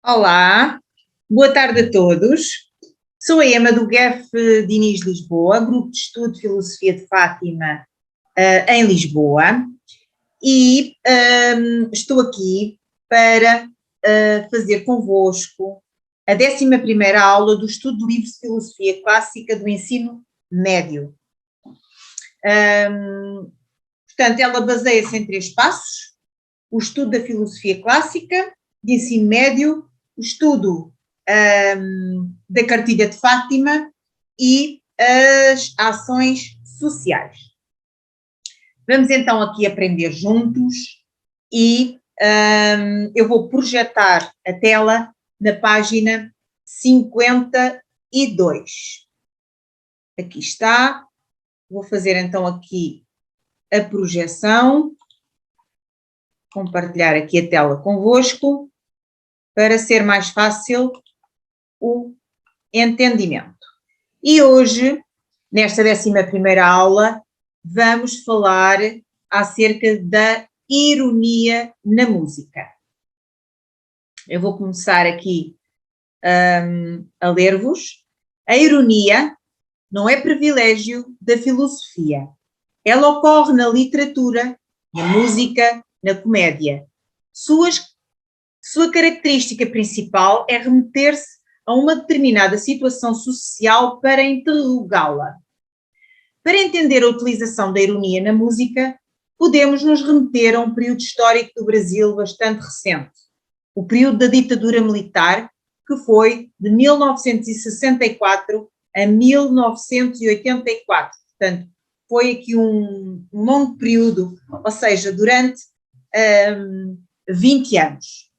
Olá, boa tarde a todos. Sou a Emma do GEF Diniz Lisboa, Grupo de Estudo de Filosofia de Fátima, em Lisboa, e estou aqui para fazer convosco a 11ª aula do estudo de livros de filosofia clássica do ensino médio. Portanto, ela baseia-se em 3 passos: o estudo da filosofia clássica de ensino médio, o estudo da cartilha de Fátima e as ações sociais. Vamos então aqui aprender juntos e eu vou projetar a tela na página 52. Aqui está. Vou fazer então aqui a projeção, compartilhar aqui a tela convosco, para ser mais fácil o entendimento. E hoje, nesta 11ª aula, vamos falar acerca da ironia na música. Eu vou começar aqui a ler-vos. A ironia não é privilégio da filosofia. Ela ocorre na literatura, na música, na comédia. Sua característica principal é remeter-se a uma determinada situação social para interrogá-la. Para entender a utilização da ironia na música, podemos nos remeter a um período histórico do Brasil bastante recente, o período da ditadura militar, que foi de 1964 a 1984. Portanto, foi aqui um longo período, ou seja, durante 20 anos.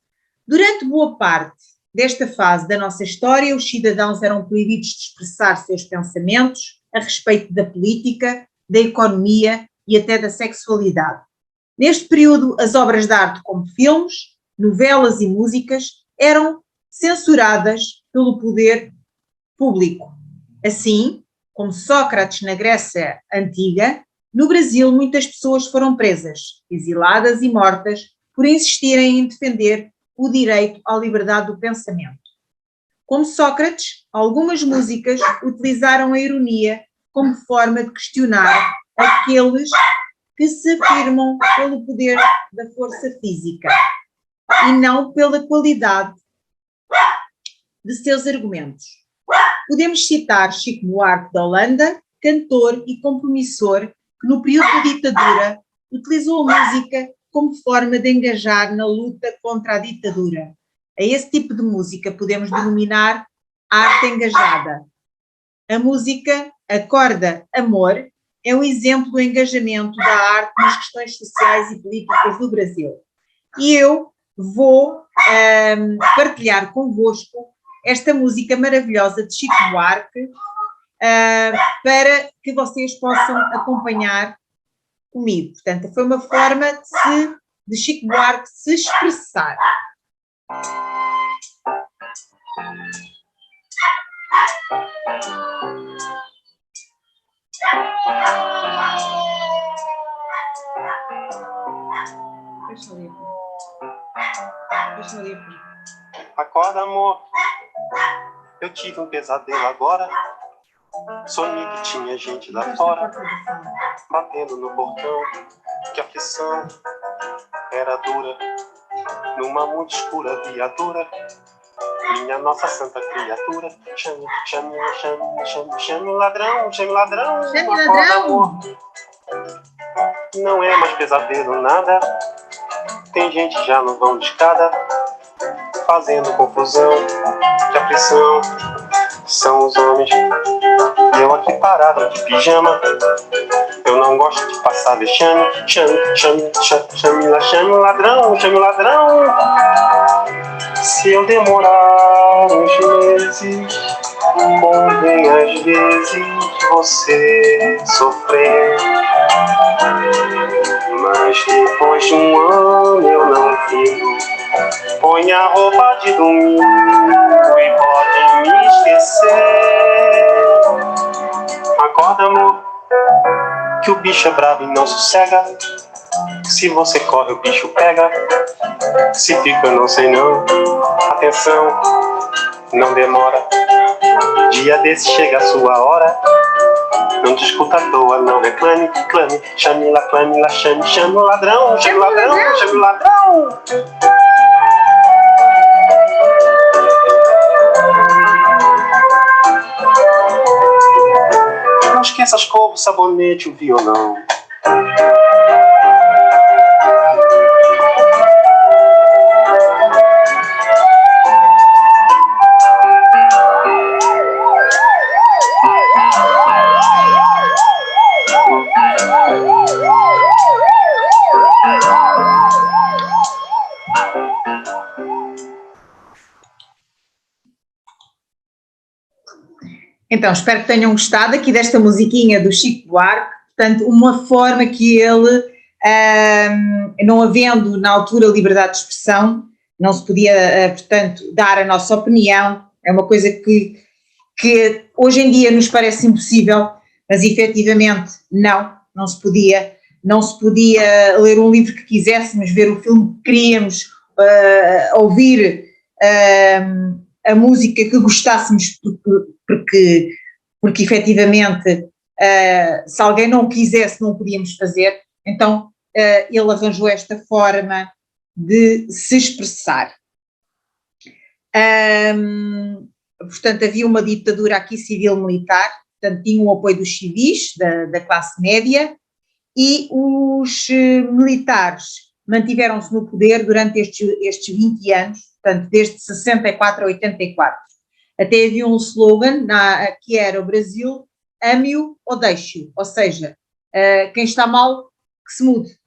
Durante boa parte desta fase da nossa história, os cidadãos eram proibidos de expressar seus pensamentos a respeito da política, da economia e até da sexualidade. Neste período, as obras de arte, como filmes, novelas e músicas, eram censuradas pelo poder público. Assim, como Sócrates na Grécia Antiga, no Brasil muitas pessoas foram presas, exiladas e mortas por insistirem em defender o direito à liberdade do pensamento. Como Sócrates, algumas músicas utilizaram a ironia como forma de questionar aqueles que se afirmam pelo poder da força física e não pela qualidade de seus argumentos. Podemos citar Chico Buarque da Holanda, cantor e compromissor, que no período da ditadura utilizou a música como forma de engajar na luta contra a ditadura. A esse tipo de música podemos denominar arte engajada. A música Acorda Amor é um exemplo do engajamento da arte nas questões sociais e políticas do Brasil. E eu vou partilhar convosco esta música maravilhosa de Chico Buarque para que vocês possam acompanhar comigo. Portanto, foi uma forma de Chico Buarque se expressar. Deixa eu ler. Acorda, amor. Eu tive um pesadelo agora. Sonhei que tinha gente lá fora batendo no portão. Que a aflição era dura. Numa muito escura viatura, minha nossa santa criatura. Chame o ladrão, chame o ladrão. Chame o ladrão. Não é mais pesadelo nada. Tem gente já no vão de escada, fazendo confusão. Que aflição são os homens. Eu aqui parado de pijama. Eu não gosto de passar vexame. Chame o ladrão, chame o ladrão. Se eu demorar uns meses, convém às vezes você sofrer. Mas depois de um ano eu não fico. Põe a roupa de domingo e pode me esquecer. Acorda, amor, que o bicho é bravo e não sossega. Se você corre, o bicho pega. Se fica, eu não sei não. Atenção, não demora. Dia desse chega a sua hora. Não discuta à toa, não reclame, clame. Chame lá, clame lá, chame o ladrão. Chame o ladrão, chame o ladrão. Não esqueça a escova, o sabonete, o violão. Então, espero que tenham gostado aqui desta musiquinha do Chico Buarque, portanto, uma forma que ele, não havendo na altura liberdade de expressão, não se podia, portanto, dar a nossa opinião, é uma coisa que hoje em dia nos parece impossível, mas efetivamente não se podia ler um livro que quiséssemos, ver o filme que queríamos, ouvir a música que gostássemos, porque efetivamente se alguém não quisesse não podíamos fazer, então ele arranjou esta forma de se expressar. Portanto, havia uma ditadura aqui civil-militar, portanto tinha o apoio dos civis, da classe média, e os militares mantiveram-se no poder durante estes 20 anos, portanto desde 64 a 84. Até havia um slogan que era: o Brasil, ame-o ou deixe-o, ou seja, quem está mal que se mude.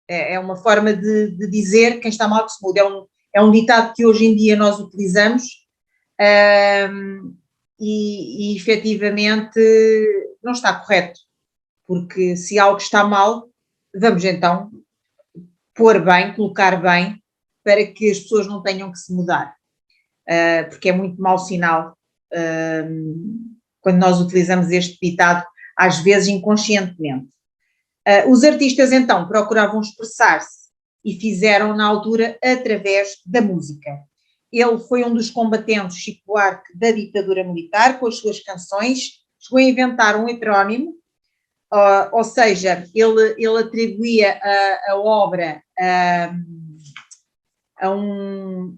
É uma forma de dizer quem está mal que se mude. É um ditado que hoje em dia nós utilizamos e efetivamente não está correto, porque se algo está mal, vamos então pôr bem, colocar bem, para que as pessoas não tenham que se mudar, porque é muito mau sinal quando nós utilizamos este ditado, às vezes inconscientemente. Os artistas então procuravam expressar-se e fizeram na altura através da música. Ele foi um dos combatentes, Chico Buarque, da ditadura militar, com as suas canções, chegou a inventar um heterónimo, ou seja, ele atribuía a obra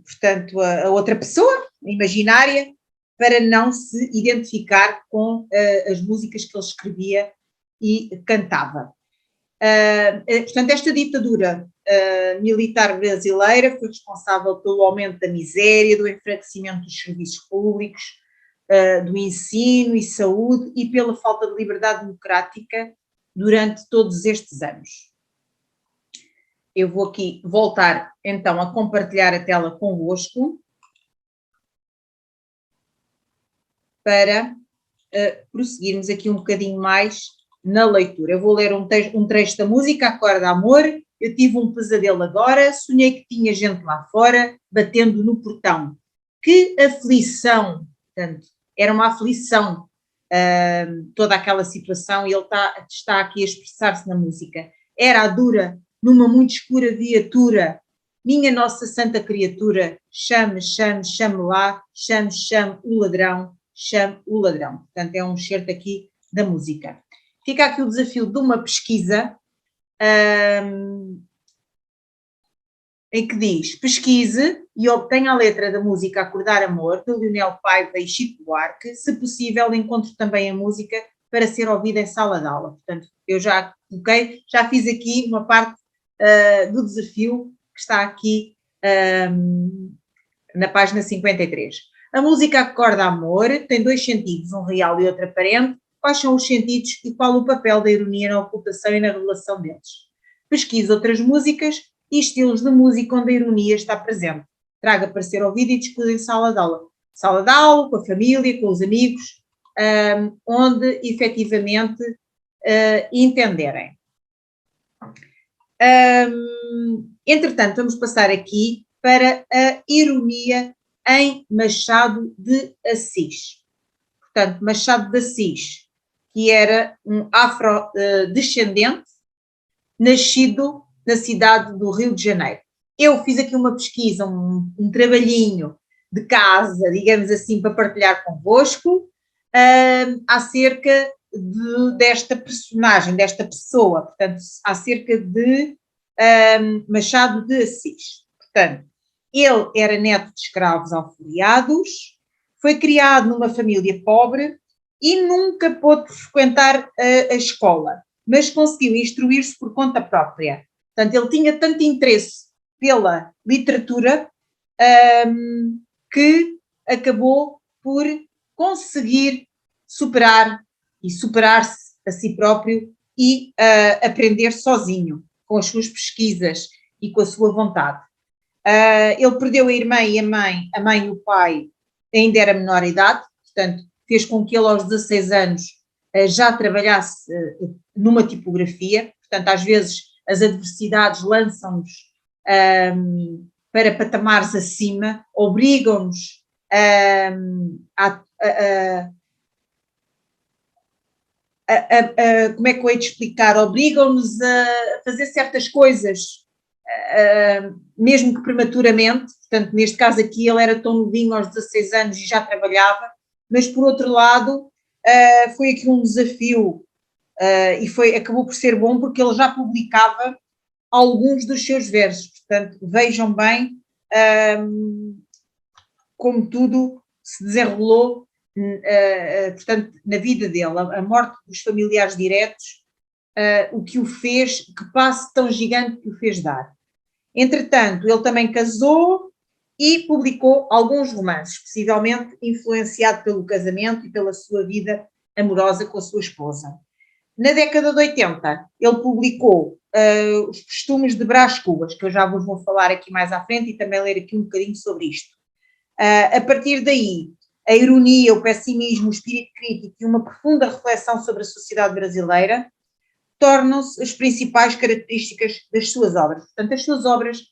portanto, a outra pessoa imaginária, para não se identificar com as músicas que ele escrevia e cantava. Portanto, esta ditadura militar brasileira foi responsável pelo aumento da miséria, do enfraquecimento dos serviços públicos, do ensino e saúde e pela falta de liberdade democrática durante todos estes anos. Eu vou aqui voltar então a compartilhar a tela convosco para prosseguirmos aqui um bocadinho mais na leitura. Eu vou ler um trecho da música, Acorda Amor. Eu tive um pesadelo agora, sonhei que tinha gente lá fora, batendo no portão. Que aflição! Portanto, era uma aflição, toda aquela situação, e ele está aqui a expressar-se na música. Era a dura, numa muito escura viatura, minha nossa santa criatura, chame, chame, chame lá, chame, chame o ladrão, chame o ladrão. Portanto, é um excerto aqui da música. Fica aqui o desafio de uma pesquisa, em que diz: pesquise e obtenha a letra da música Acordar Amor, de Leonel Paiva e Chico Buarque. Se possível, encontre também a música para ser ouvida em sala de aula. Portanto, eu já coloquei, já fiz aqui uma parte do desafio que está aqui na página 53. A música Acorda Amor tem dois sentidos, um real e outro aparente. Quais são os sentidos e qual o papel da ironia na ocultação e na revelação deles? Pesquise outras músicas e estilos de música onde a ironia está presente. Traga para ser ouvido e discute em sala de aula. Sala de aula, com a família, com os amigos, onde efetivamente entenderem. Entretanto, vamos passar aqui para a ironia em Machado de Assis. Portanto, Machado de Assis, que era um afrodescendente, nascido na cidade do Rio de Janeiro. Eu fiz aqui uma pesquisa, um trabalhinho de casa, digamos assim, para partilhar convosco, acerca desta personagem, desta pessoa, portanto, acerca de Machado de Assis. Portanto, ele era neto de escravos alforriados, foi criado numa família pobre e nunca pôde frequentar a escola, mas conseguiu instruir-se por conta própria. Portanto, ele tinha tanto interesse pela literatura que acabou por conseguir superar-se a si próprio e aprender sozinho, com as suas pesquisas e com a sua vontade. Ele perdeu a irmã e a mãe e o pai ainda era menor idade, portanto, fez com que ele aos 16 anos já trabalhasse numa tipografia, portanto, às vezes as adversidades lançam-nos para patamares acima, obrigam-nos como é que eu hei de explicar? Obrigam-nos a fazer certas coisas, mesmo que prematuramente, portanto, neste caso aqui ele era tão novinho aos 16 anos e já trabalhava, mas por outro lado foi aqui um desafio e acabou por ser bom porque ele já publicava alguns dos seus versos, portanto, vejam bem como tudo se desenrolou, portanto, na vida dele, a morte dos familiares diretos, o que o fez, que passo tão gigante que o fez dar. Entretanto, ele também casou e publicou alguns romances, possivelmente influenciado pelo casamento e pela sua vida amorosa com a sua esposa. Na década de 80, ele publicou Os Costumes de Brás Cubas, que eu já vos vou falar aqui mais à frente e também ler aqui um bocadinho sobre isto. A partir daí, a ironia, o pessimismo, o espírito crítico e uma profunda reflexão sobre a sociedade brasileira tornam-se as principais características das suas obras. Portanto, as suas obras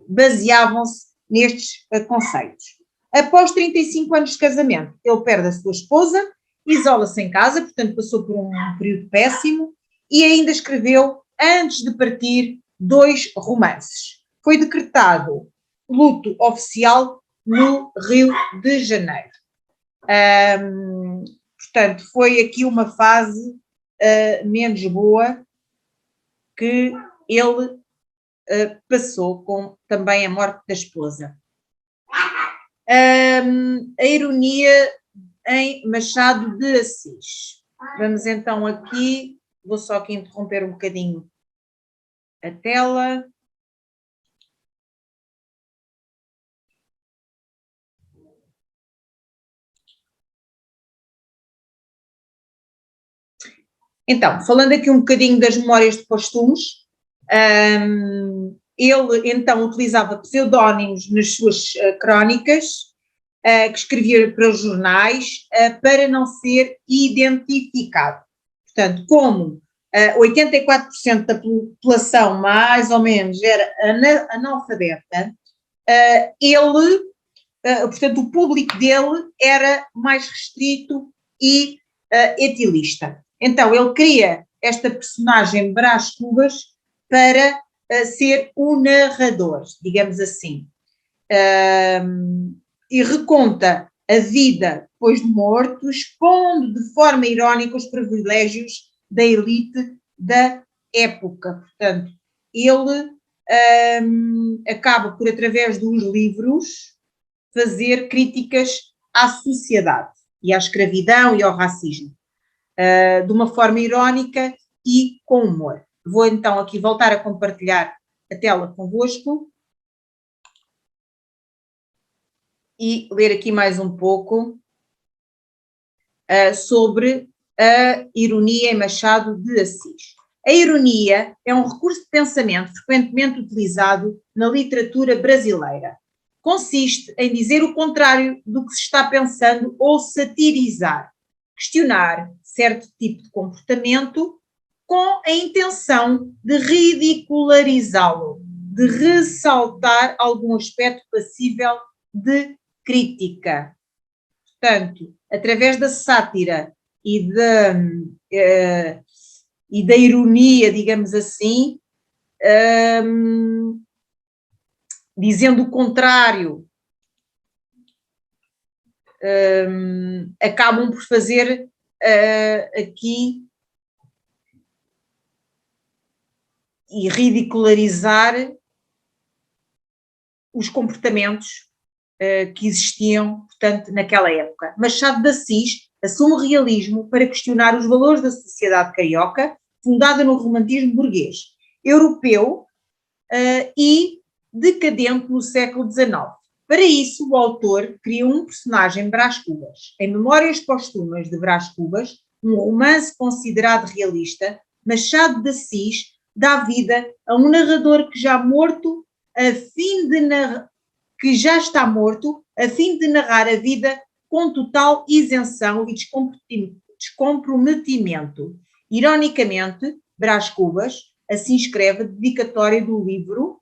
baseavam-se nestes conceitos. Após 35 anos de casamento, ele perde a sua esposa, isola-se em casa, portanto passou por um período péssimo e ainda escreveu, antes de partir, 2 romances. Foi decretado luto oficial no Rio de Janeiro. Portanto, foi aqui uma fase menos boa que ele passou com também a morte da esposa. A ironia em Machado de Assis. Vamos então aqui, vou só aqui interromper um bocadinho a tela. Então, falando aqui um bocadinho das memórias de costumes, ele então utilizava pseudónimos nas suas crónicas, que escrevia para os jornais, para não ser identificado. Portanto, como 84% da população, mais ou menos, era analfabeta, portanto, o público dele era mais restrito e etilista. Então, ele cria esta personagem Brás Cubas para ser o narrador, digamos assim. E reconta a vida depois de morto, expondo de forma irónica os privilégios da elite da época. Portanto, ele acaba por, através dos livros, fazer críticas à sociedade e à escravidão e ao racismo, de uma forma irónica e com humor. Vou então aqui voltar a compartilhar a tela convosco e ler aqui mais um pouco sobre a ironia em Machado de Assis. A ironia é um recurso de pensamento frequentemente utilizado na literatura brasileira. Consiste em dizer o contrário do que se está pensando ou satirizar, questionar certo tipo de comportamento com a intenção de ridicularizá-lo, de ressaltar algum aspecto passível de crítica. Portanto, através da sátira e da ironia, digamos assim, dizendo o contrário, acabam por fazer aqui e ridicularizar os comportamentos que existiam, portanto, naquela época. Machado de Assis assume o realismo para questionar os valores da sociedade carioca, fundada no romantismo burguês, europeu e decadente no século XIX. Para isso, o autor cria um personagem, Brás Cubas. Em Memórias Póstumas de Brás Cubas, um romance considerado realista, Machado de Assis dá vida a um narrador que já está morto, a fim de narrar a vida com total isenção e descomprometimento. Ironicamente, Brás Cubas assim escreve a dedicatória do livro,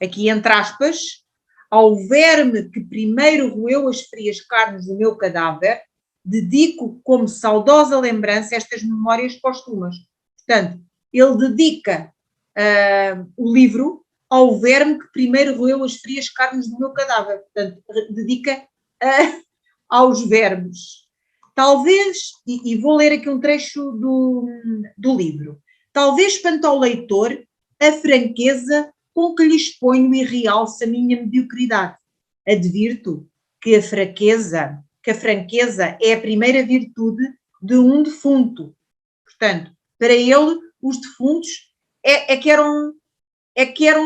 aqui entre aspas, ao verme que primeiro roeu as frias carnes do meu cadáver, dedico como saudosa lembrança estas memórias póstumas. Portanto, ele dedica o livro ao verme que primeiro roeu as frias carnes do meu cadáver. Portanto, dedica aos vermes. Talvez, e vou ler aqui um trecho do livro, talvez espante ao leitor a franqueza com que lhe exponho e realço a minha mediocridade. Advirto que a franqueza é a primeira virtude de um defunto. Portanto, para ele, os defuntos é que eram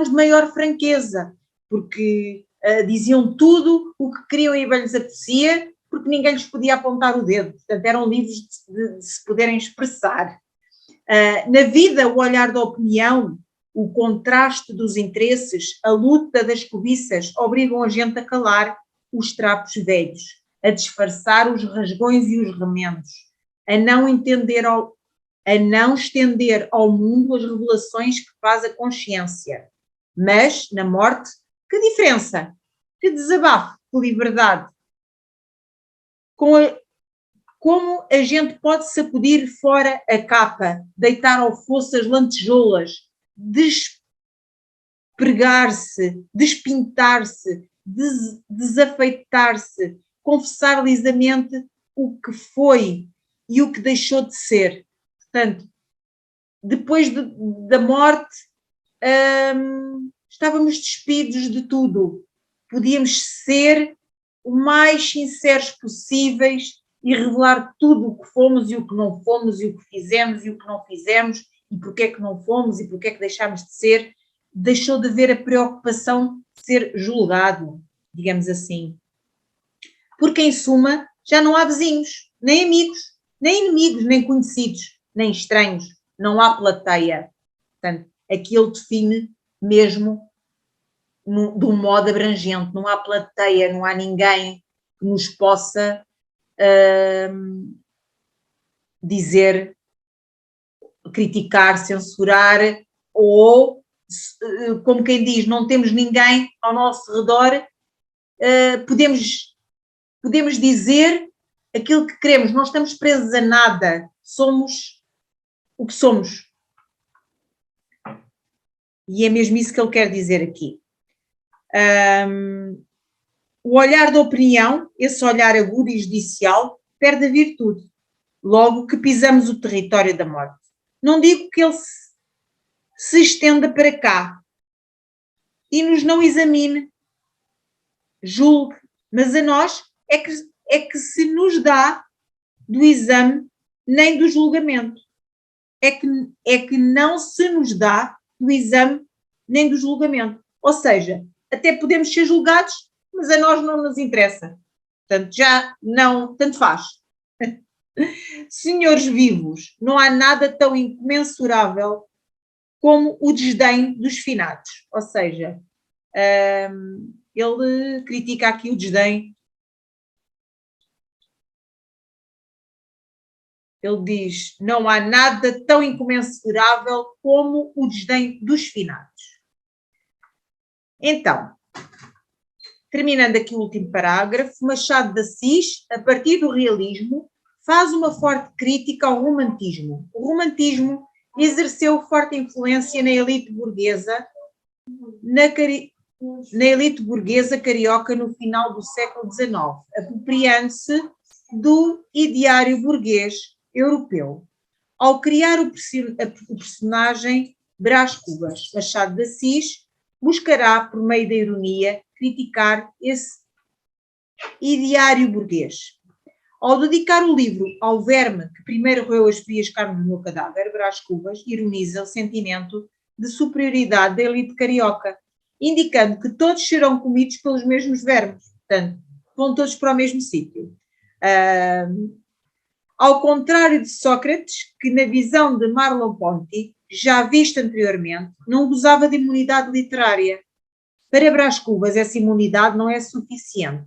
os de maior franqueza, porque diziam tudo o que queriam e bem lhes apetecia, porque ninguém lhes podia apontar o dedo. Portanto, eram livres de se poderem expressar. Na vida, o olhar da opinião, o contraste dos interesses, a luta das cobiças obrigam a gente a calar os trapos velhos, a disfarçar os rasgões e os remendos, a não estender ao mundo as revelações que faz a consciência. Mas, na morte, que diferença? Que desabafo, que liberdade. Como a gente pode sacudir fora a capa, deitar ao fosso as lantejoulas, despregar-se, despintar-se, desafeitar-se, confessar lisamente o que foi e o que deixou de ser. Portanto, depois da morte, estávamos despidos de tudo. Podíamos ser o mais sinceros possíveis e revelar tudo o que fomos e o que não fomos, e o que fizemos e o que não fizemos, e porque é que não fomos e porque é que deixámos de ser. Deixou de haver a preocupação de ser julgado, digamos assim. Porque, em suma, já não há vizinhos, nem amigos, nem inimigos, nem conhecidos, nem estranhos. Não há plateia. Portanto, aqui ele define mesmo de um modo abrangente. Não há plateia, não há ninguém que nos possa dizer, criticar, censurar, ou, como quem diz, não temos ninguém ao nosso redor, podemos dizer aquilo que queremos, não estamos presos a nada, somos o que somos. E é mesmo isso que ele quer dizer aqui. O olhar da opinião, esse olhar agudo e judicial, perde a virtude, logo que pisamos o território da morte. Não digo que ele se estenda para cá e nos não examine, julgue, mas a nós é que se nos dá do exame nem do julgamento. É que não se nos dá do exame nem do julgamento. Ou seja, até podemos ser julgados, mas a nós não nos interessa. Portanto, já não, tanto faz. Senhores vivos, não há nada tão incomensurável como o desdém dos finados. Ou seja, ele critica aqui o desdém. Ele diz, não há nada tão incomensurável como o desdém dos finados. Então, terminando aqui o último parágrafo, Machado de Assis, a partir do realismo, faz uma forte crítica ao romantismo. O romantismo exerceu forte influência na elite burguesa, na elite burguesa carioca no final do século XIX, apropriando-se do ideário burguês europeu. Ao criar o personagem Brás Cubas, Machado de Assis buscará, por meio da ironia, criticar esse ideário burguês. Ao dedicar o livro ao verme que primeiro roeu as frias carnes do meu cadáver, Brás Cubas ironiza o sentimento de superioridade da elite carioca, indicando que todos serão comidos pelos mesmos vermes, portanto, vão todos para o mesmo sítio. Ao contrário de Sócrates, que na visão de Merleau-Ponty, já vista anteriormente, não gozava de imunidade literária. Para Brás Cubas, essa imunidade não é suficiente,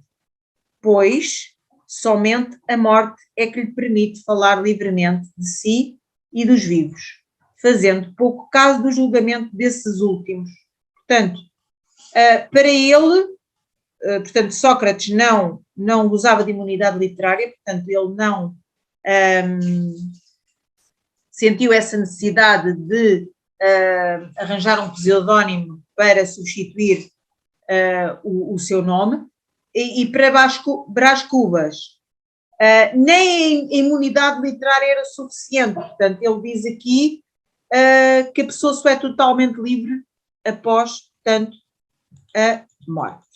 pois somente a morte é que lhe permite falar livremente de si e dos vivos, fazendo pouco caso do julgamento desses últimos. Portanto, para ele, portanto, Sócrates não gozava de imunidade literária, portanto, ele não sentiu essa necessidade de arranjar um pseudónimo para substituir o seu nome, e para Brás Cubas nem a imunidade literária era suficiente, portanto ele diz aqui que a pessoa só é totalmente livre após, portanto, a morte.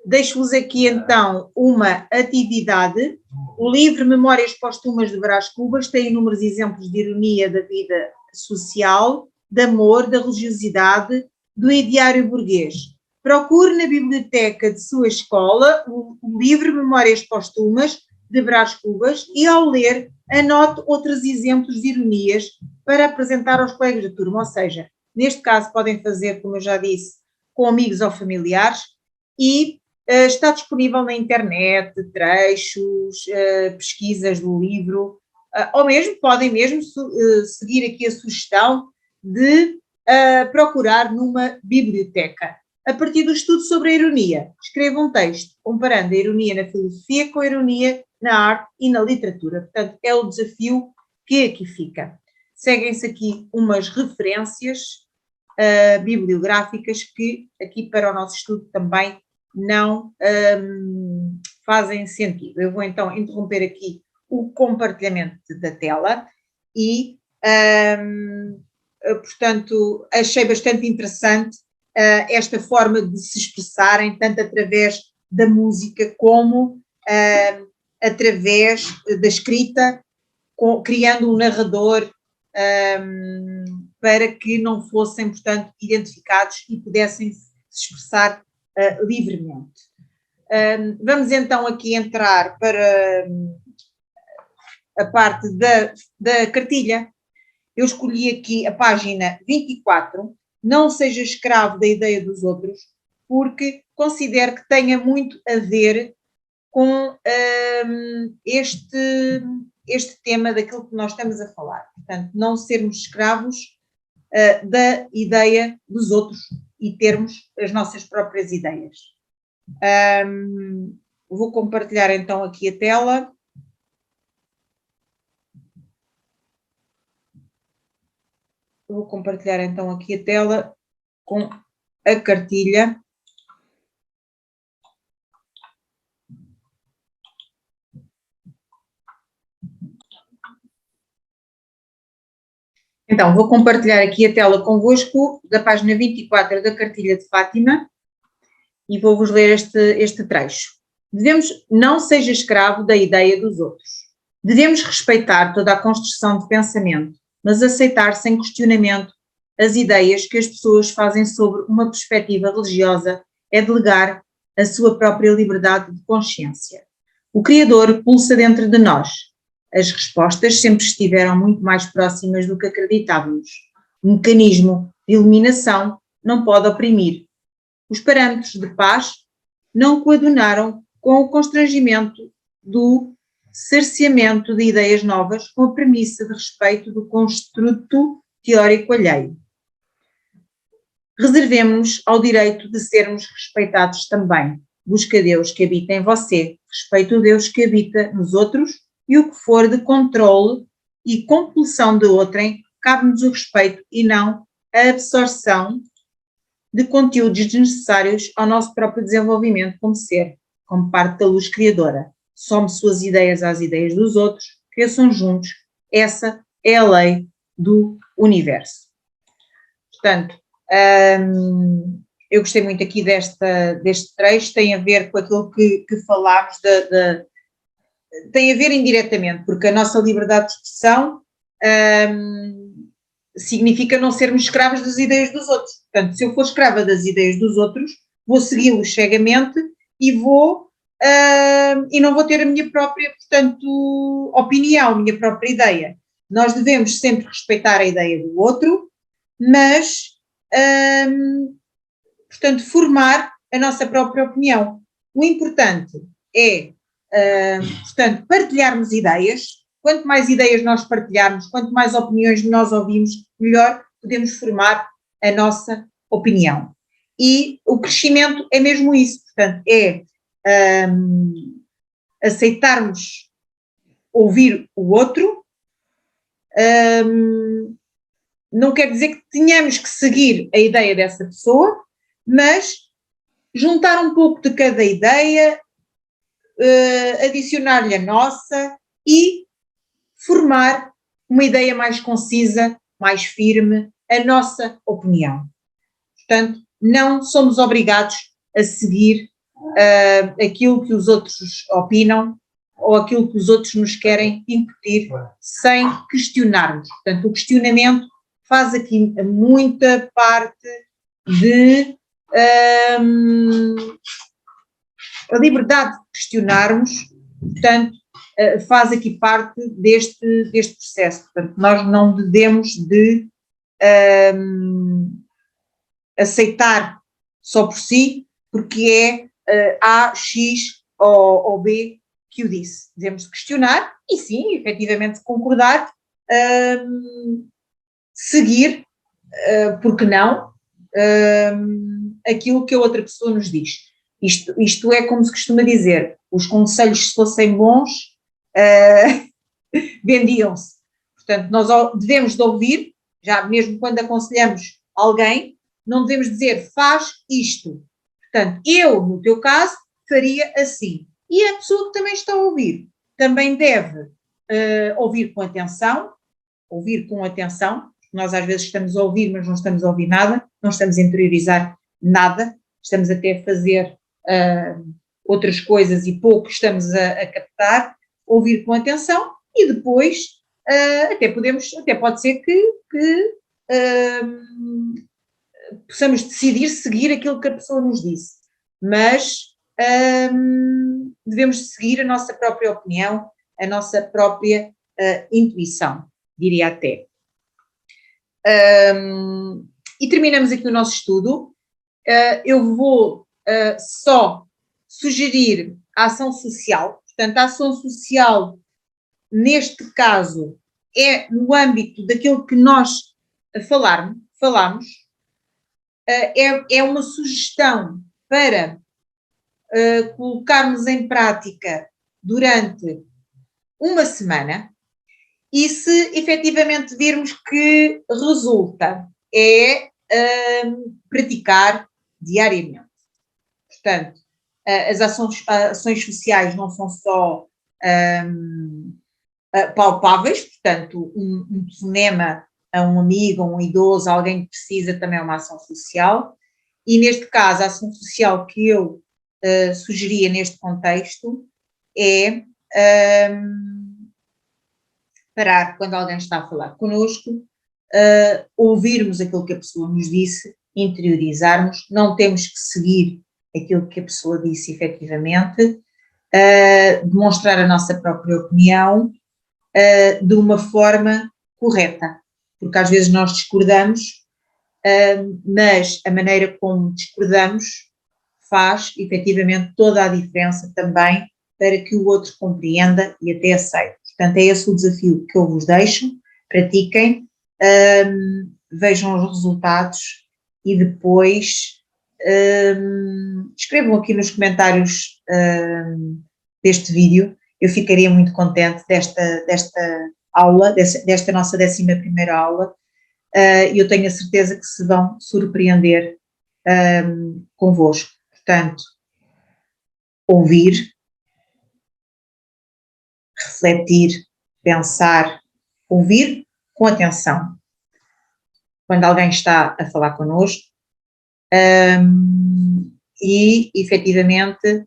Deixo-vos aqui então uma atividade. O livro Memórias Póstumas de Brás Cubas tem inúmeros exemplos de ironia da vida social, de amor, da religiosidade, do ideário burguês. Procure na biblioteca de sua escola o livro Memórias Póstumas de Brás Cubas e, ao ler, anote outros exemplos de ironias para apresentar aos colegas da turma. Ou seja, neste caso podem fazer, como eu já disse, com amigos ou familiares, e está disponível na internet, trechos, pesquisas do livro, ou mesmo podem mesmo seguir aqui a sugestão de procurar numa biblioteca. A partir do estudo sobre a ironia, escreva um texto comparando a ironia na filosofia com a ironia na arte e na literatura. Portanto, é o desafio que aqui fica. Seguem-se aqui umas referências bibliográficas que aqui para o nosso estudo também não fazem sentido. Eu vou então interromper aqui o compartilhamento da tela e, portanto, achei bastante interessante esta forma de se expressarem, tanto através da música como através da escrita, criando um narrador para que não fossem, portanto, identificados e pudessem se expressar livremente. Vamos então aqui entrar para a parte da cartilha. Eu escolhi aqui a página 24, não seja escravo da ideia dos outros, porque considero que tenha muito a ver com este tema daquilo que nós estamos a falar. Portanto, não sermos escravos da ideia dos outros e termos as nossas próprias ideias. Vou compartilhar então aqui a tela. Vou compartilhar então aqui a tela com a cartilha. Então, vou compartilhar aqui a tela convosco da página 24 da cartilha de Fátima e vou-vos ler este trecho. Não seja escravo da ideia dos outros. Devemos respeitar toda a construção de pensamento, mas aceitar sem questionamento as ideias que as pessoas fazem sobre uma perspectiva religiosa é delegar a sua própria liberdade de consciência. O Criador pulsa dentro de nós. As respostas sempre estiveram muito mais próximas do que acreditávamos. O mecanismo de iluminação não pode oprimir. Os parâmetros de paz não coadunaram com o constrangimento do cerceamento de ideias novas com a premissa de respeito do construto teórico alheio. Reservemo-nos ao direito de sermos respeitados também. Busca Deus que habita em você, respeita o Deus que habita nos outros e o que for de controle e compulsão de outrem cabe-nos o respeito e não a absorção de conteúdos desnecessários ao nosso próprio desenvolvimento como ser, como parte da luz criadora. Some suas ideias às ideias dos outros, cresçam juntos. Essa é a lei do universo. Portanto, eu gostei muito aqui deste trecho, tem a ver com aquilo que falámos, tem a ver indiretamente, porque a nossa liberdade de expressão significa não sermos escravos das ideias dos outros. Portanto, se eu for escrava das ideias dos outros, vou segui-los cegamente e não vou ter a minha própria, portanto, opinião, a minha própria ideia. Nós devemos sempre respeitar a ideia do outro, mas, portanto, formar a nossa própria opinião. O importante é, portanto, partilharmos ideias. Quanto mais ideias nós partilharmos, quanto mais opiniões nós ouvimos, melhor podemos formar a nossa opinião. E o crescimento é mesmo isso, portanto, é aceitarmos ouvir o outro. Não quer dizer que tenhamos que seguir a ideia dessa pessoa, mas juntar um pouco de cada ideia, adicionar-lhe a nossa e formar uma ideia mais concisa, mais firme, a nossa opinião. Portanto, não somos obrigados a seguir aquilo que os outros opinam ou aquilo que os outros nos querem incutir sem questionarmos. Portanto, o questionamento faz aqui muita parte de a liberdade de questionarmos, portanto, faz aqui parte deste processo. Portanto, nós não devemos de aceitar só por si, porque é A, X ou B que o disse. Devemos questionar e sim, efetivamente concordar, seguir, porque não, aquilo que a outra pessoa nos diz. Isto é como se costuma dizer, os conselhos se fossem bons, vendiam-se. Portanto, nós devemos de ouvir, já mesmo quando aconselhamos alguém, não devemos dizer faz isto. Portanto, eu, no teu caso, faria assim. E a pessoa que também está a ouvir também deve ouvir com atenção, nós às vezes estamos a ouvir, mas não estamos a ouvir nada, não estamos a interiorizar nada, estamos até a fazer outras coisas e pouco estamos a captar, ouvir com atenção e depois até pode ser que possamos decidir seguir aquilo que a pessoa nos disse, mas devemos seguir a nossa própria opinião, a nossa própria intuição, diria até. E terminamos aqui o nosso estudo. Eu vou só sugerir a ação social. Portanto, a ação social, neste caso, é no âmbito daquilo que nós falamos, é uma sugestão para colocarmos em prática durante uma semana e se efetivamente virmos que resulta, é praticar diariamente. Portanto, as ações sociais não são só palpáveis, portanto, um telefonema a um amigo, a um idoso, a alguém que precisa, também é uma ação social. E neste caso, a ação social que eu sugeria neste contexto é parar quando alguém está a falar connosco, ouvirmos aquilo que a pessoa nos disse, interiorizarmos, não temos que seguir aquilo que a pessoa disse efetivamente, demonstrar a nossa própria opinião de uma forma correta, porque às vezes nós discordamos, mas a maneira como discordamos faz efetivamente toda a diferença também para que o outro compreenda e até aceite. Portanto, é esse o desafio que eu vos deixo, pratiquem, vejam os resultados e depois escrevam aqui nos comentários deste vídeo. Eu ficaria muito contente desta aula, desta nossa 11ª aula, e eu tenho a certeza que se vão surpreender convosco. Portanto, ouvir, refletir, pensar, ouvir com atenção. Quando alguém está a falar connosco, e efetivamente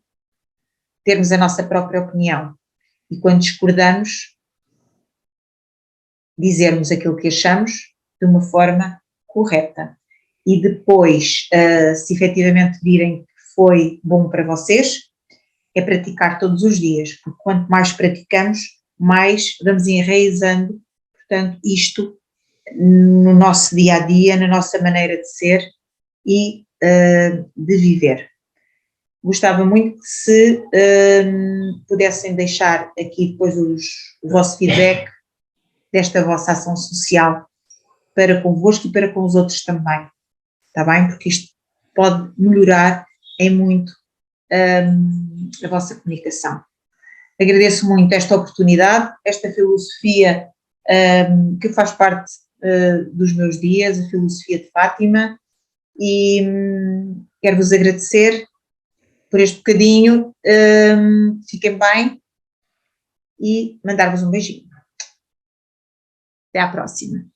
termos a nossa própria opinião. E quando discordamos, dizermos aquilo que achamos de uma forma correta. E depois, se efetivamente virem que foi bom para vocês, é praticar todos os dias, porque quanto mais praticamos, mais vamos enraizando, portanto, isto no nosso dia-a-dia, na nossa maneira de ser e de viver. Gostava muito que se pudessem deixar aqui depois o vosso feedback desta vossa ação social para convosco e para com os outros também, está bem? Porque isto pode melhorar em muito a vossa comunicação. Agradeço muito esta oportunidade, esta filosofia que faz parte dos meus dias, a filosofia de Fátima, e quero-vos agradecer por este bocadinho, fiquem bem e mandar-vos um beijinho. Até à próxima.